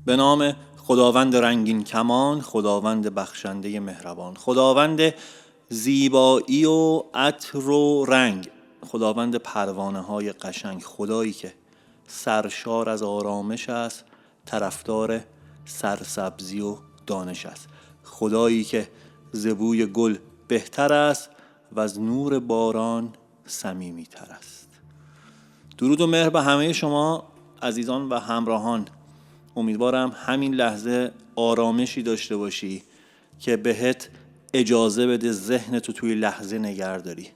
به نام خداوند رنگین کمان، خداوند بخشنده مهربان، خداوند زیبایی و عطر و رنگ، خداوند پروانه های قشنگ، خدایی که سرشار از آرامش است، طرفدار سرسبزی و دانش است، خدایی که ز بوی گل بهتر است و از نور باران صمیمی تر است. درود و مهر به همه شما عزیزان و همراهان. امیدوارم همین لحظه آرامشی داشته باشی که بهت اجازه بده ذهنتو توی لحظه نگه داری،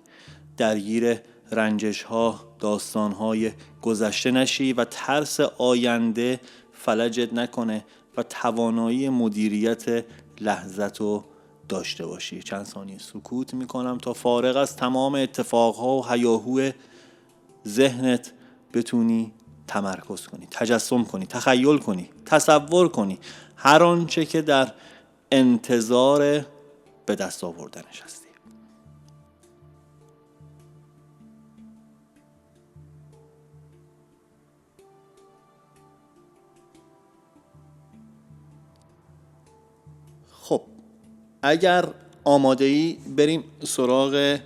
درگیر رنجش ها، داستان های گذشته نشی و ترس آینده فلجت نکنه و توانایی مدیریت لحظتو داشته باشی. چند ثانیه سکوت میکنم تا فارغ از تمام اتفاقها و هیاهو ذهنت بتونی تمرکز کنی، تجسم کنی، تخیل کنی، تصور کنی هر آنچه که در انتظار به دست آوردنش هستی. خب اگر آماده ای بریم سراغ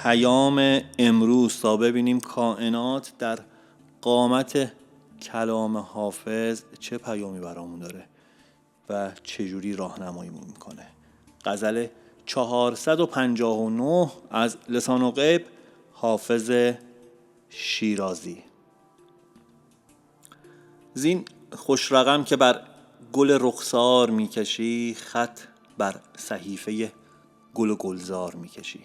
پیام امروز تا ببینیم کائنات در قامت کلام حافظ چه پیامی برامون داره و چجوری راهنماییمون میکنه. غزل 459 از لسان غیب، حافظ شیرازی. زین خوش رقم که بر گل رخسار میکشی، خط بر صحیفه گل و گلزار میکشی.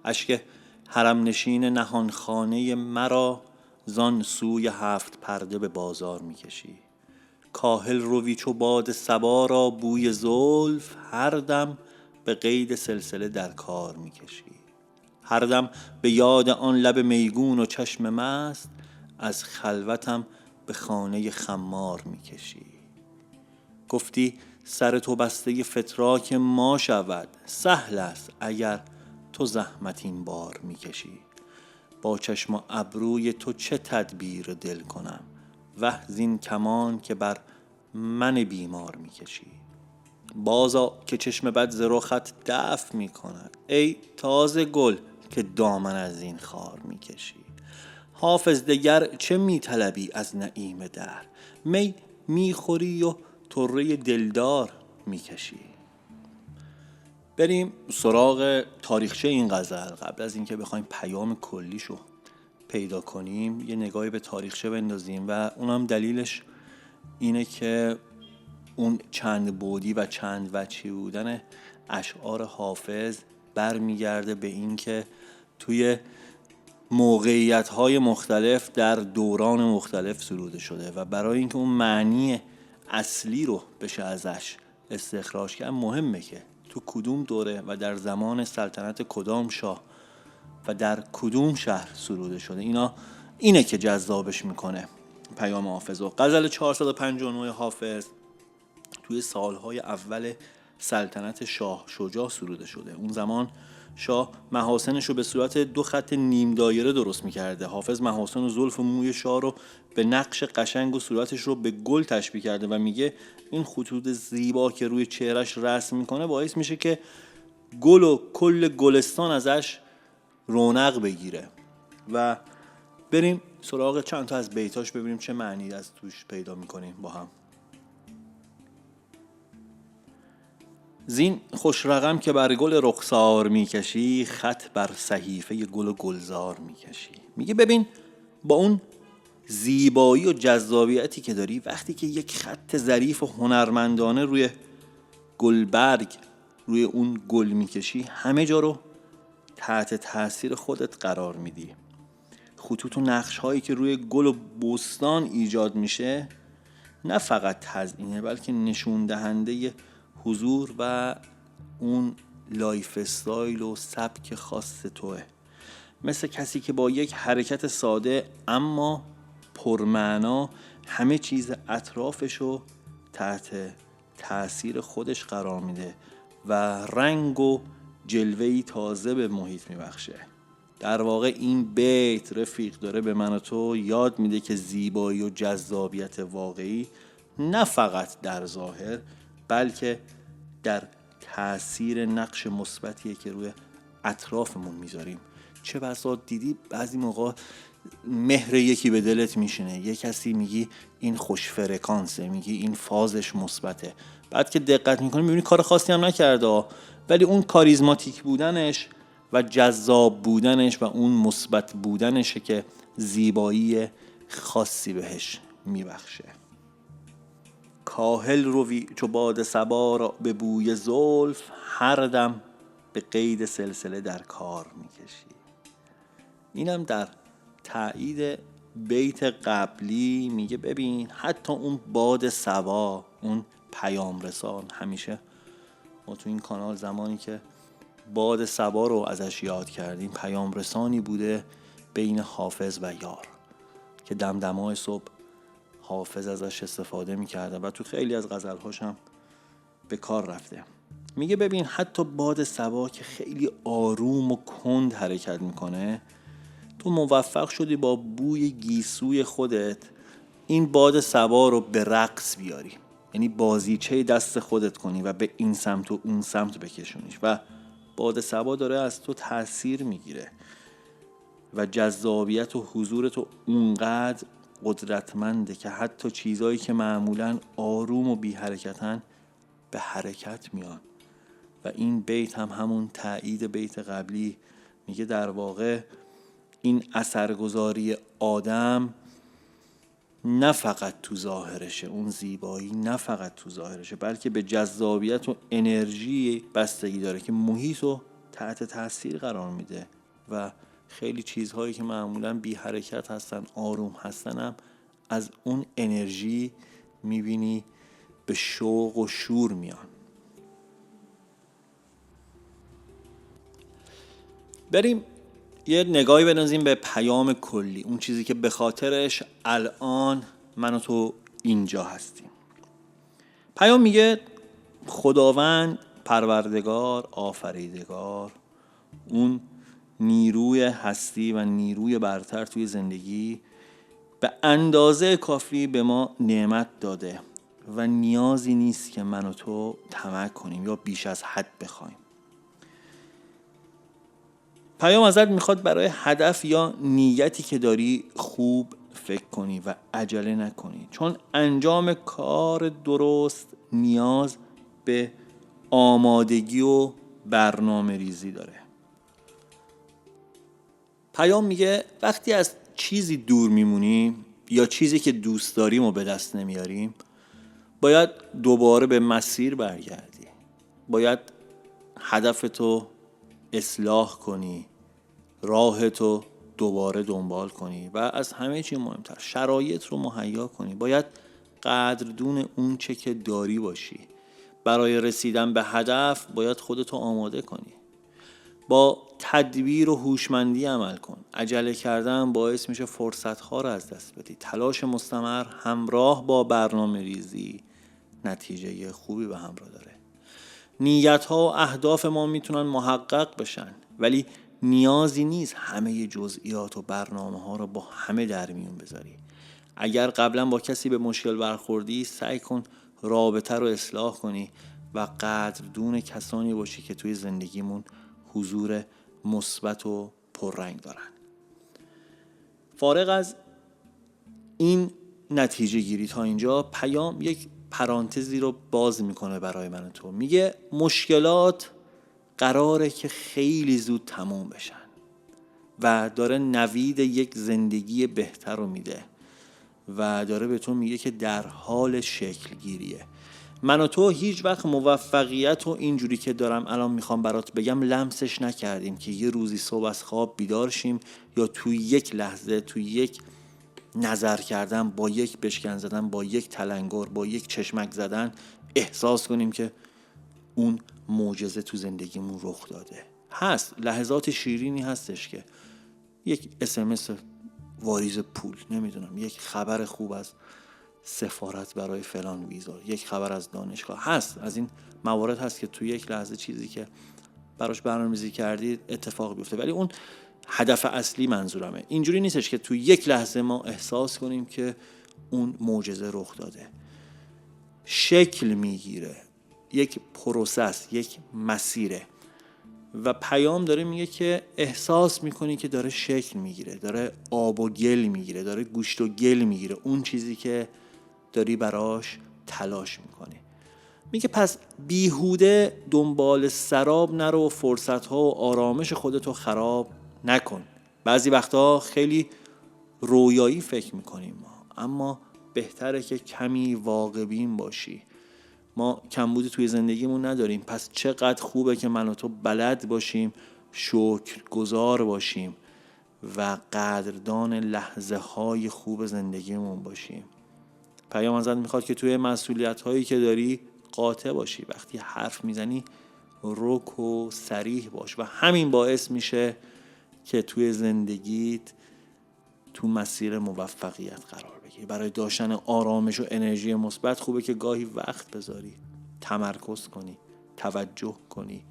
اشک حرم نشین نهان خانه مرا، زان سوی هفت پرده به بازار میکشی. کاهل روی چو باد صبا را بوی زلف، هر دم به قید سلسله در کار میکشی. هر دم به یاد آن لب میگون و چشم مست، از خلوتم به خانه خمار میکشی. گفتی سر تو بسته فتراک ما شود، سهل است اگر تو زحمت این بار میکشی. با چشم و ابروی تو چه تدبیر دل کنم، وه زین کمان که بر من بیمار میکشی. بازا که چشم بد ز رخت دفع میکند، ای تازه گل که دامن از این خار میکشی. حافظ دگر چه میطلبی از نعیم دهر، می میخوری و طره دلدار میکشی. بریم سراغ تاریخچه این غزل. قبل از اینکه بخوایم پیام کلیشو پیدا کنیم یه نگاهی به تاریخچه بندازیم و اونم دلیلش اینه که اون چند بعدی و چند وجهی بودن اشعار حافظ برمیگرده به این که توی موقعیت‌های مختلف در دوران مختلف سروده شده و برای اینکه اون معنی اصلی رو بشه ازش استخراج کرد مهمه که تو کدوم دوره و در زمان سلطنت کدام شاه و در کدوم شهر سروده شده. اینه که جذابش میکنه پیام حافظ. و غزل 459 حافظ توی سالهای اول سلطنت شاه شجاع سروده شده. اون زمان شاه محاسنش رو به صورت 2 خط نیم دایره درست میکرده. حافظ محاسن و زلف و موی شاه رو به نقش قشنگ و صورتش رو به گل تشبیه کرده و میگه این خطوط زیبا که روی چهرش رسم میکنه باعث میشه که گل و کل گلستان ازش رونق بگیره. و بریم سراغ چند تا از بیتاش ببینیم چه معنی از توش پیدا میکنیم با هم. زین خوش رقم که بر گل رخسار میکشی، خط بر صحیفه گل و گلزار میکشی. میگه ببین با اون زیبایی و جذابیتی که داری، وقتی که یک خط ظریف و هنرمندانه روی گلبرگ روی اون گل میکشی، همه جا رو تحت تاثیر خودت قرار میدی. خطوط و نقش هایی که روی گل و بستان ایجاد میشه نه فقط تزیینه بلکه نشون دهنده حضور و اون لایف استایل و سبک خاص توه. مثل کسی که با یک حرکت ساده اما پرمعنا همه چیز اطرافشو تحت تأثیر خودش قرار میده و رنگ و جلوه‌ای تازه به محیط میبخشه. در واقع این بیت رفیق داره به من و تو یاد میده که زیبایی و جذابیت واقعی نه فقط در ظاهر بلکه در تأثیر نقش مثبتیه که روی اطرافمون میذاریم. چه بسا دیدی بعضی موقع مهر یکی به دلت میشینه، یه کسی میگی این خوش فرکانسه، میگی این فازش مثبته، بعد که دقت میکنی میبینی کار خاصی هم نکرده، ولی اون کاریزماتیک بودنش و جذاب بودنش و اون مثبت بودنشه که زیبایی خاصی بهش میبخشه. کاهل روی چو باد صبا را به بوی زلف، هر دم به قید سلسله در کار میکشی. اینم در تایید بیت قبلی میگه ببین حتی اون باد صبا، اون پیام رسان، همیشه ما تو این کانال زمانی که باد صبا رو ازش یاد کردیم پیام رسانی بوده بین حافظ و یار که دمدمای صبح حافظ ازش استفاده میکرده و تو خیلی از غزلهاش هم به کار رفته. میگه ببین حتی باد صبا که خیلی آروم و کند حرکت میکنه، تو موفق شدی با بوی گیسوی خودت این باد صبا رو به رقص بیاری، یعنی بازیچه دست خودت کنی و به این سمت و اون سمت بکشونیش و باد صبا داره از تو تأثیر میگیره و جذابیت و حضور تو اونقدر قدرتمنده که حتی چیزایی که معمولاً آروم و بی حرکتن به حرکت میان. و این بیت هم همون تایید بیت قبلی، میگه در واقع این اثرگذاری آدم نه فقط تو ظاهرشه، اون زیبایی نه فقط تو ظاهرشه بلکه به جذابیت و انرژی بستگی داره که محیط رو تحت تاثیر قرار میده و خیلی چیزهایی که معمولاً بی حرکت هستن، آروم هستن، هم از اون انرژی میبینی به شوق و شور میان. بریم یه نگاهی بندازیم به پیام کلی، اون چیزی که به خاطرش الان من و تو اینجا هستیم. پیام میگه خداوند پروردگار آفریدگار، اون نیروی هستی و نیروی برتر توی زندگی به اندازه کافی به ما نعمت داده و نیازی نیست که من و تو طمع کنیم یا بیش از حد بخوایم. پیام ازت میخواد برای هدف یا نیتی که داری خوب فکر کنی و عجله نکنی، چون انجام کار درست نیاز به آمادگی و برنامه ریزی داره. پیام میگه وقتی از چیزی دور میمونیم یا چیزی که دوست داریم و به دست نمیاریم، باید دوباره به مسیر برگردی، باید هدفتو اصلاح کنی، راهتو دوباره دنبال کنی و از همه چی مهمتر شرایط رو مهیا کنی. باید قدردون اون چه که داری باشی. برای رسیدن به هدف باید خودتو آماده کنی. با تدبیر و هوشمندی عمل کن. عجله کردن باعث میشه فرصت‌ها رو از دست بدی. تلاش مستمر همراه با برنامه ریزی نتیجه خوبی به همراه داره. نیت‌ها و اهداف ما میتونن محقق بشن، ولی نیازی نیست همه جزئیات و برنامه‌ها رو با همه در میون بذاری. اگر قبلا با کسی به مشکل برخوردی، سعی کن رابطه رو اصلاح کنی و قدردون کسانی باشی که توی زندگیمون حضور مثبت و پررنگ دارن. فارغ از این نتیجه گیری تا اینجا، پیام یک پرانتزی رو باز میکنه برای من و تو. میگه مشکلات قراره که خیلی زود تموم بشن و داره نوید یک زندگی بهتر رو میده و داره به تو میگه که در حال شکل گیریه. من و تو هیچ وقت موفقیت و اینجوری که دارم الان میخوام برات بگم لمسش نکردیم که یه روزی صبح از خواب بیدار شیم یا توی یک لحظه، توی یک نظر کردن، با یک بشکن زدن، با یک تلنگر، با یک چشمک زدن احساس کنیم که اون معجزه تو زندگیمون رخ داده. هست لحظات شیرینی هستش که یک SMS واریز پول، نمیدونم، یک خبر خوب از سفارت برای فلان ویزا، یک خبر از دانشگاه، هست از این موارد هست که توی یک لحظه چیزی که براش برنامه‌ریزی کردید اتفاق بیفته، ولی اون هدف اصلی منظورمه. اینجوری نیستش که توی یک لحظه ما احساس کنیم که اون معجزه رخ داده. شکل میگیره، یک پروسس، یک مسیره و پیام داره میگه که احساس میکنی که داره شکل میگیره، داره آب و گل میگیره، داره گوشت و گل میگیره، اون چیزی که داری براش تلاش میکنی. میگه پس بیهوده دنبال سراب نرو، فرصتها و آرامش خودتو خراب نکن. بعضی وقتا خیلی رویایی فکر میکنیم اما بهتره که کمی واقع بین باشی. ما کمبودی توی زندگیمون نداریم، پس چقدر خوبه که من و تو بلد باشیم شکرگزار باشیم و قدردان لحظه های خوب زندگیمون باشیم. پیام ازت میخواد که توی مسئولیت هایی که داری قاطع باشی، وقتی حرف میزنی رک و صریح باش و همین باعث میشه که توی زندگیت تو مسیر موفقیت قرار بگیری. برای داشتن آرامش و انرژی مثبت خوبه که گاهی وقت بذاری، تمرکز کنی، توجه کنی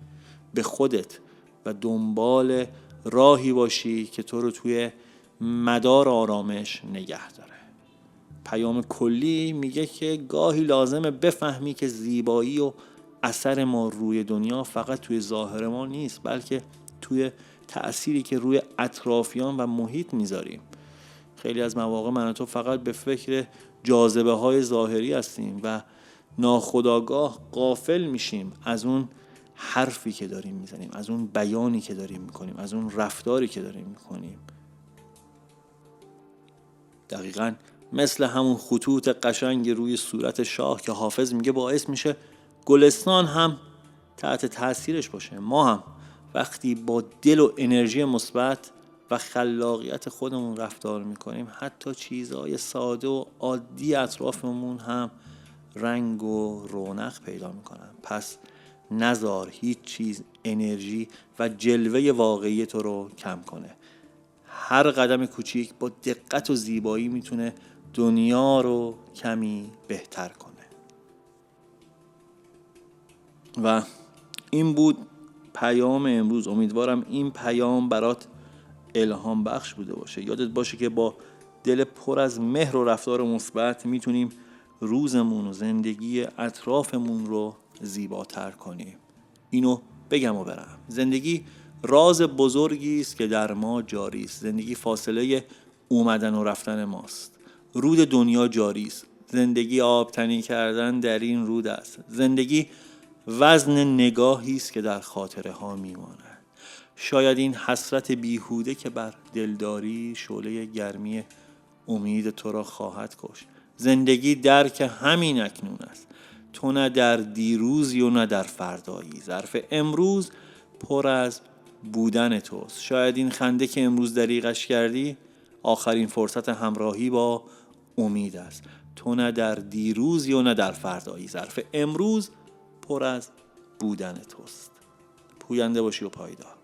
به خودت و دنبال راهی باشی که تو رو توی مدار آرامش نگه داره. پیام کلی میگه که گاهی لازمه بفهمی که زیبایی و اثر ما روی دنیا فقط توی ظاهر ما نیست، بلکه توی تأثیری که روی اطرافیان و محیط میذاریم. خیلی از مواقع من و تو فقط به فکر جاذبه های ظاهری هستیم و ناخودآگاه غافل میشیم از اون حرفی که داریم میزنیم، از اون بیانی که داریم میکنیم، از اون رفتاری که داریم میکنیم. دقیقاً مثل همون خطوط قشنگ روی صورت شاه که حافظ میگه باعث میشه گلستان هم تحت تاثیرش باشه. ما هم وقتی با دل و انرژی مثبت و خلاقیت خودمون رفتار میکنیم، حتی چیزهای ساده و عادی اطرافمون هم رنگ و رونق پیدا میکنن. پس نذار هیچ چیز انرژی و جلوه واقعی تو رو کم کنه. هر قدم کوچیک با دقت و زیبایی میتونه دنیا رو کمی بهتر کنه. و این بود پیام امروز. امیدوارم این پیام برات الهام بخش بوده باشه. یادت باشه که با دل پر از مهر و رفتار مثبت میتونیم روزمون و زندگی اطرافمون رو زیباتر کنیم. اینو بگم و برم. زندگی راز بزرگی است که در ما جاری است. زندگی فاصله اومدن و رفتن ماست. رود دنیا جاری است. زندگی آبتنی کردن در این رود است. زندگی وزن نگاهی است که در خاطره ها میماند. شاید این حسرت بیهوده که بر دلداری شعله گرمی امید تو را خواهد کشت. زندگی درک همین اکنون است. تو نه در دیروزی و نه در فردایی. ظرف امروز پر از بودن توست. شاید این خنده که امروز دریغش کردی آخرین فرصت همراهی با امید است. تو نه در دیروزی و نه در فردایی. ظرف امروز پر از بودن توست. پوینده باشی و پایدار.